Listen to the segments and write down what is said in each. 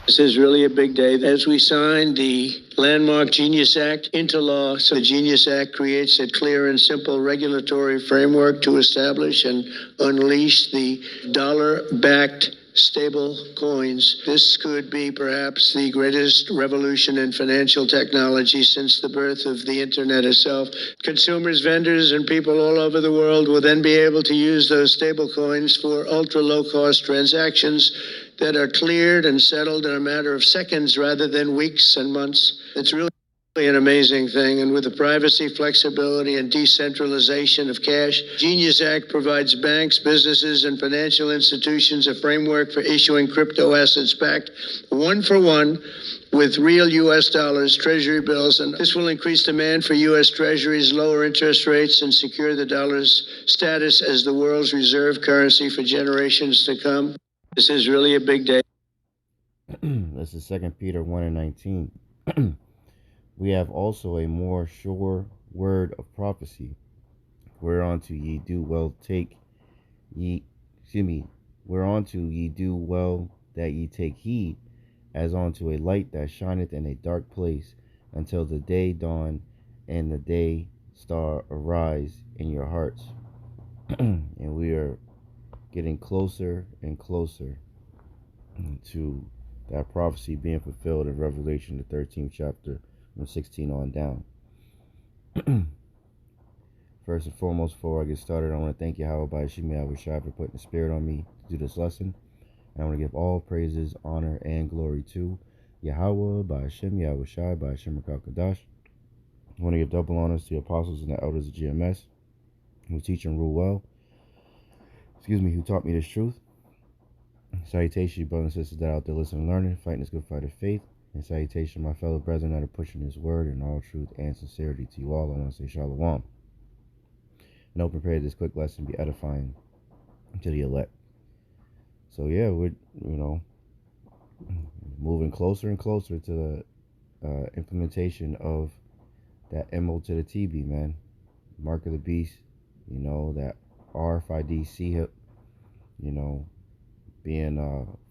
This is really a big day as we sign the landmark Genius Act into law. So the Genius Act creates a clear and simple regulatory framework to establish and unleash the dollar-backed stable coins. This could be perhaps the greatest revolution in financial technology since the birth of the internet itself. Consumers, vendors, and people all over the world will then be able to use those stable coins for ultra low-cost transactions that are cleared and settled in a matter of seconds rather than weeks and months. It's really an amazing thing. And with the privacy, flexibility, and decentralization of cash, Genius Act provides banks, businesses, and financial institutions a framework for issuing crypto assets backed one for one with real U.S. dollars, treasury bills, and this will increase demand for U.S. treasuries, lower interest rates, and secure the dollar's status as the world's reserve currency for generations to come. This is really a big day. This is 2 Peter 1 and 19. We have also a more sure word of prophecy, whereunto ye do well that ye take heed, as unto a light that shineth in a dark place, until the day dawn and the day star arise in your hearts. And we are getting closer and closer to that prophecy being fulfilled in Revelation, the 13th chapter, from 16 on down. First and foremost, before I get started, I want to thank Yahawah, Bahasham, Yahawashi for putting the spirit on me to do this lesson. And I want to give all praises, honor, and glory to Yahawah, Bahasham, Yahawashi, Bahasham Kadash. I want to give double honors to the apostles and the elders of GMS who teach and rule well. Who taught me this truth. Salutation, brothers and sisters that are out there listening and learning, fighting this good fight of faith. And salutation, my fellow brethren that are pushing His word in all truth and sincerity to you all. I want to say shalom. And hope and pray this quick lesson be edifying to the elect. So yeah, we're moving closer and closer to the implementation of that MO to the TB, man. Mark of the beast, that RFID CHIP, being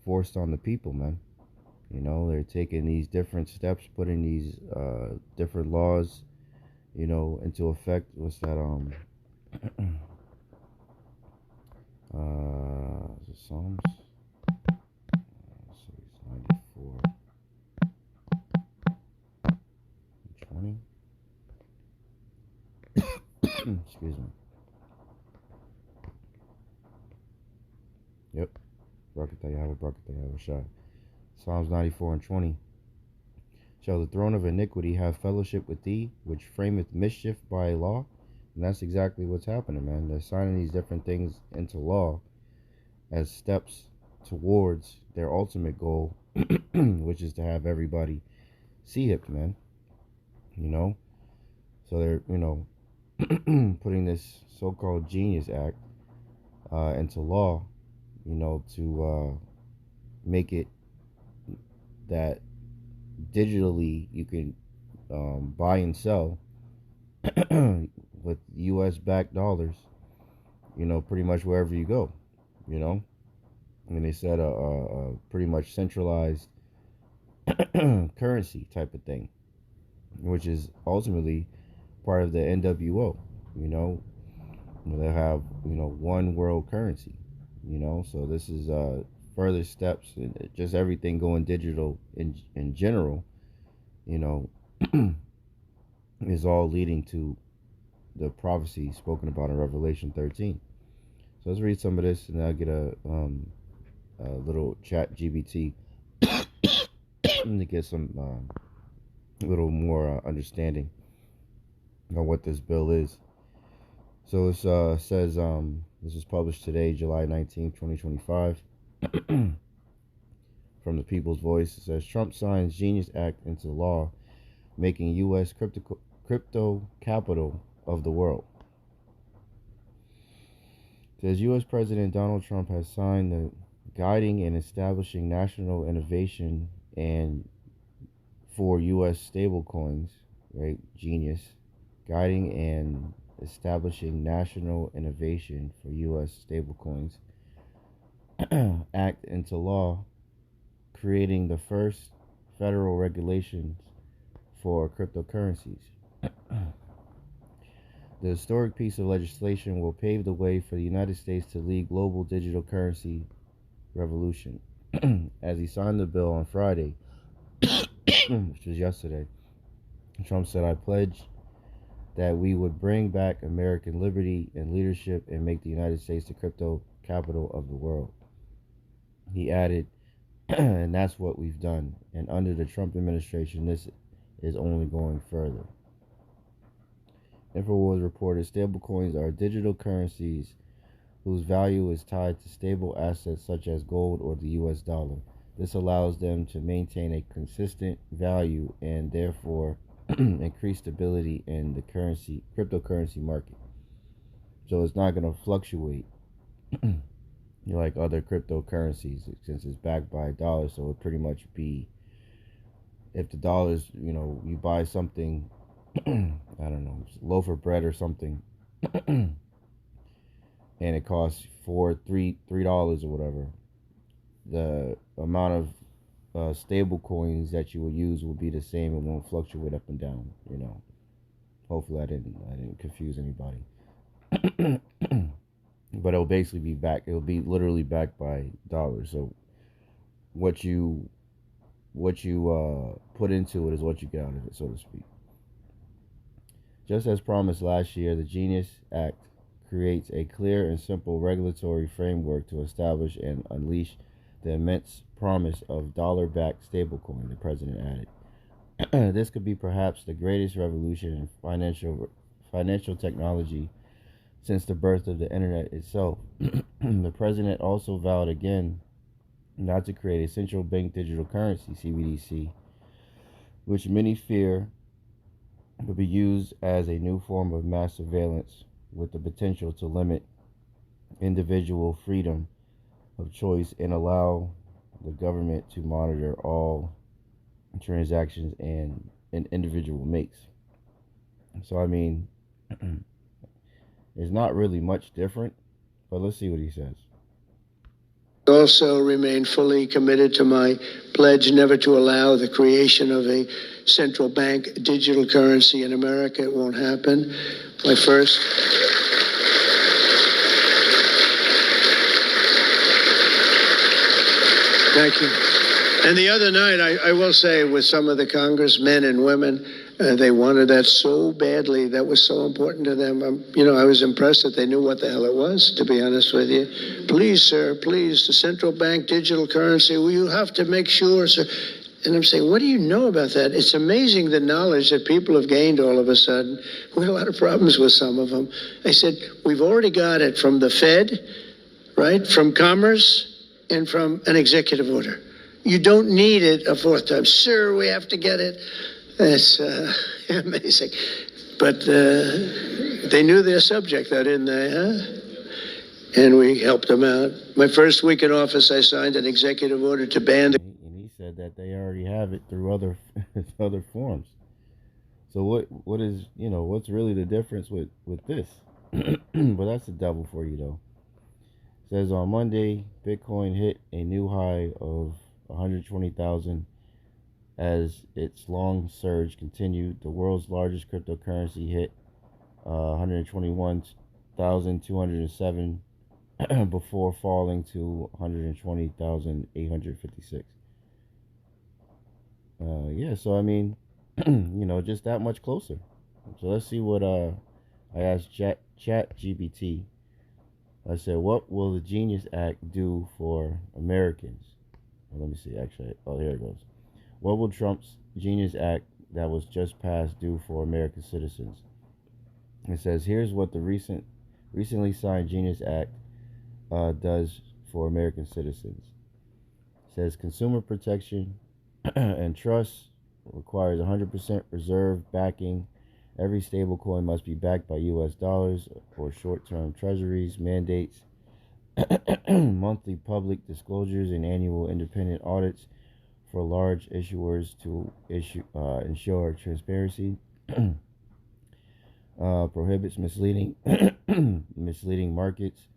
forced on the people, man. They're taking these different steps, putting these different laws, into effect. What's that? Is it Psalms? So it's 94 and 20. Excuse me. Yep. Psalms 94 and 20. Shall the throne of iniquity have fellowship with thee, which frameth mischief by a law? And that's exactly what's happening, man. They're signing these different things into law as steps towards their ultimate goal, which is to have everybody CHIP'd, man. So they're, putting this so-called Genius Act into law, to make it that digitally you can buy and sell with U.S. backed dollars, pretty much wherever you go, And they said a pretty much centralized currency type of thing, which is ultimately part of the NWO, They have, one world currency, So this is further steps, and just everything going digital in general, is all leading to the prophecy spoken about in Revelation 13. So let's read some of this, and I'll get a little chat GBT to get some little more understanding on what this bill is. So this says, this was published today, July 19th, 2025. From the People's Voice. It says, Trump signs Genius Act into law, making U.S. crypto capital of the world. It says, U.S. President Donald Trump has signed the Guiding and Establishing National Innovation and for U.S. Stablecoins, right? Genius. Guiding and Establishing National Innovation for U.S. Stablecoins Act into law, creating the first federal regulations for cryptocurrencies. The historic piece of legislation will pave the way for the United States to lead global digital currency revolution. As he signed the bill on Friday, which was yesterday, Trump said, "I pledge that we would bring back American liberty and leadership and make the United States the crypto capital of the world." He added, "And that's what we've done. And under the Trump administration, this is only going further." InfoWars reported stablecoins are digital currencies whose value is tied to stable assets such as gold or the US dollar. This allows them to maintain a consistent value and therefore increase stability in the cryptocurrency market. So it's not going to fluctuate like other cryptocurrencies since it's backed by a dollar. So it pretty much be, if the dollars, you buy something, I don't know, loaf of bread or something, and it costs $3 or whatever, the amount of stable coins that you will use will be the same. It won't fluctuate up and down. Hopefully I didn't confuse anybody. But it'll basically be it'll be literally backed by dollars. So what you put into it is what you get out of it, so to speak. Just as promised last year, the Genius Act creates a clear and simple regulatory framework to establish and unleash the immense promise of dollar-backed stablecoin, the president added. This could be perhaps the greatest revolution in financial technology since the birth of the internet itself. The president also vowed again not to create a central bank digital currency, CBDC, which many fear will be used as a new form of mass surveillance with the potential to limit individual freedom of choice and allow the government to monitor all transactions an individual makes. So, I mean, it's not really much different, but let's see what he says. Also remain fully committed to my pledge never to allow the creation of a central bank digital currency in America. It won't happen. My first. Thank you. And the other night, I will say, with some of the congressmen and women, they wanted that so badly. That was so important to them. I was impressed that they knew what the hell it was, to be honest with you. Please, sir, please, the central bank digital currency, well, you have to make sure, sir. And I'm saying, what do you know about that? It's amazing the knowledge that people have gained all of a sudden. We had a lot of problems with some of them. I said, we've already got it from the Fed, right, from Commerce, and from an executive order. You don't need it a fourth time. Sir, we have to get it. That's amazing. But they knew their subject, though, didn't they, huh? And we helped them out. My first week in office, I signed an executive order to ban the... And he said that they already have it through other forms. So what is, what's really the difference with this? But that's the devil for you, though. It says on Monday, Bitcoin hit a new high of 120,000 as its long surge continued. The world's largest cryptocurrency hit 121,207 before falling to 120,856. So I mean, just that much closer. So let's see what I asked ChatGPT. I said, what will the Genius Act do for Americans? Well, let me see, actually. Oh, here it goes. What will Trump's Genius Act that was just passed do for American citizens? It says, here's what the recently signed Genius Act does for American citizens. It says consumer protection and trust requires 100% reserve backing. Every stablecoin must be backed by U.S. dollars or short-term treasuries, mandates monthly public disclosures and annual independent audits for large issuers to ensure transparency. Prohibits misleading markets.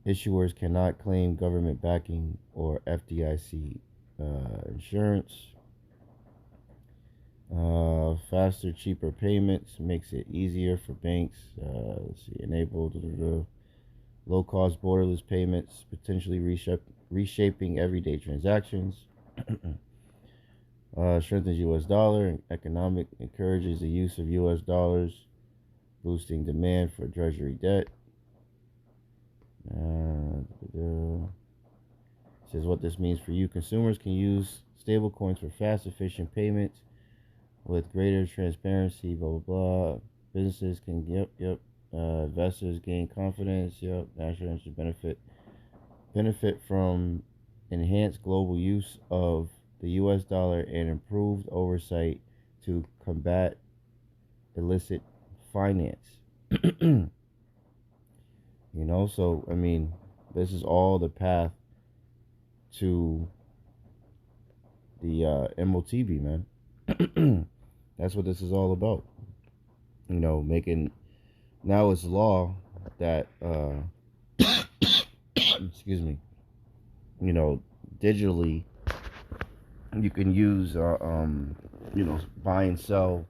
Issuers cannot claim government backing or FDIC insurance. Faster, cheaper payments makes it easier for banks. Let's see, enabled low-cost, borderless payments, potentially reshaping everyday transactions. Strengthens U.S. dollar and economic, encourages the use of U.S. dollars, boosting demand for treasury debt. Says what this means for you. Consumers can use stablecoins for fast, efficient payments with greater transparency, blah, blah, blah. Businesses can, investors gain confidence, national interest benefit from enhanced global use of the U.S. dollar and improved oversight to combat illicit finance. So, I mean, this is all the path to the MOTB, man. That's what this is all about. Making, now it's law that, excuse me, digitally you can use, buy and sell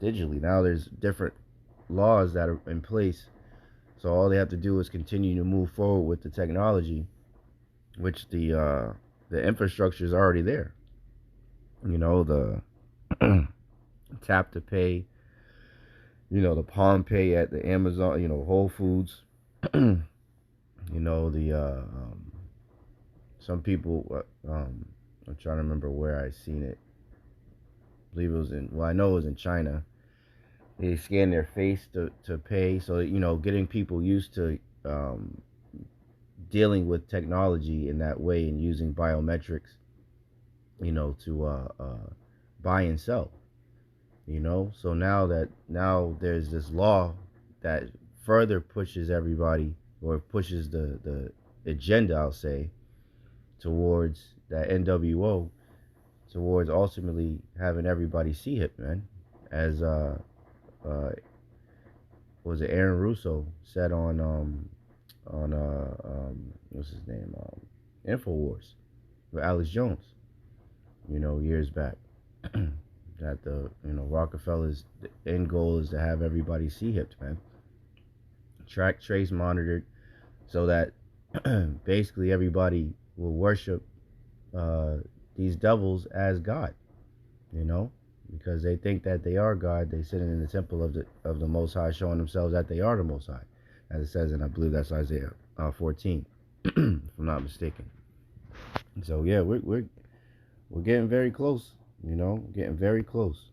digitally. Now there's different laws that are in place. So all they have to do is continue to move forward with the technology, which the infrastructure is already there. The tap to pay, the Palm Pay at the Amazon, Whole Foods. Some people, I'm trying to remember where I seen it. I believe it was I know it was in China. They scan their face to pay. So, getting people used to dealing with technology in that way and using biometrics, to buy and sell. So now there's this law that further pushes everybody, or pushes the agenda, I'll say, towards that NWO, towards ultimately having everybody see it, man. As was it Aaron Russo said on what's his name, Infowars with Alex Jones, years back. That the Rockefeller's end goal is to have everybody see hipped, man. Track, trace, monitored, so that basically everybody will worship these devils as God, because they think that they are God. They sit in the temple of the Most High, showing themselves that they are the Most High, as it says, and I believe that's Isaiah 14, if I'm not mistaken. So yeah, we're getting very close. Getting very close.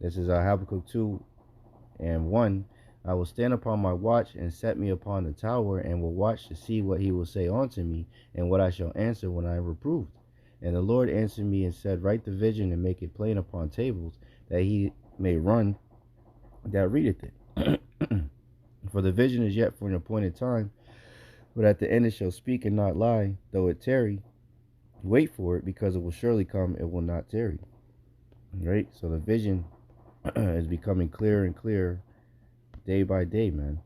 This is Habakkuk 2:1. I will stand upon my watch and set me upon the tower, and will watch to see what he will say unto me, and what I shall answer when I am reproved. And the Lord answered me and said, write the vision and make it plain upon tables, that he may run that readeth it. For the vision is yet for an appointed time, but at the end it shall speak and not lie. Though it tarry, wait for it, because it will surely come, it will not tarry. Right? So the vision is becoming clearer and clearer day by day, man.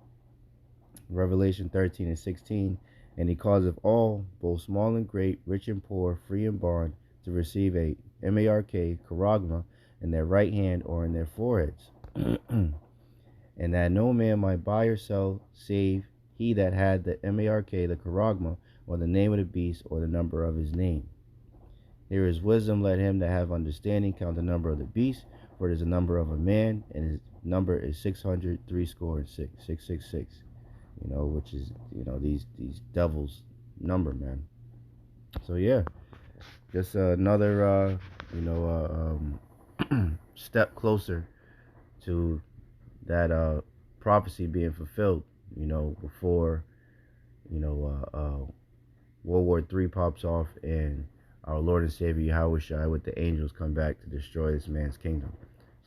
Revelation 13:16, and he causeth all, both small and great, rich and poor, free and bond, to receive a mark, charagma, in their right hand or in their foreheads, and that no man might buy or sell, save he that had the mark, the charagma, or the name of the beast, or the number of his name. There is wisdom, let him that have understanding count the number of the beast, for it is the number of a man, and his number is 666, which is, these devils' number, man. So yeah, just another, step closer to that prophecy being fulfilled, before, World War III pops off and our Lord and Savior Yahawashi with the angels come back to destroy this man's kingdom.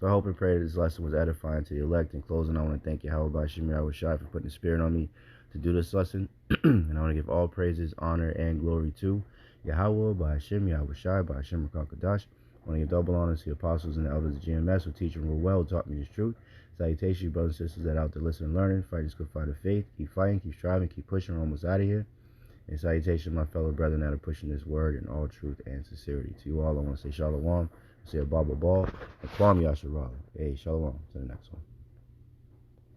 So I hope and pray that this lesson was edifying to the elect. In closing, I want to thank Yahawah Bahasham Yahawashi for putting the spirit on me to do this lesson. And I want to give all praises, honor, and glory to Yahawah Bahasham Yahawashi Bahasham Rakakadash. I want to give double honors to the apostles and the elders of GMS who teach and rule well, who taught me this truth. Salutations, brothers and sisters that are out there listening and learning, fighting this good fight of faith. Keep fighting, keep striving, keep pushing. We're almost out of here. In salutation, my fellow brethren that are pushing this word in all truth and sincerity. To you all, I want to say shalom, say a baba ball, and kwam yasharala. Hey, shalom. To the next one.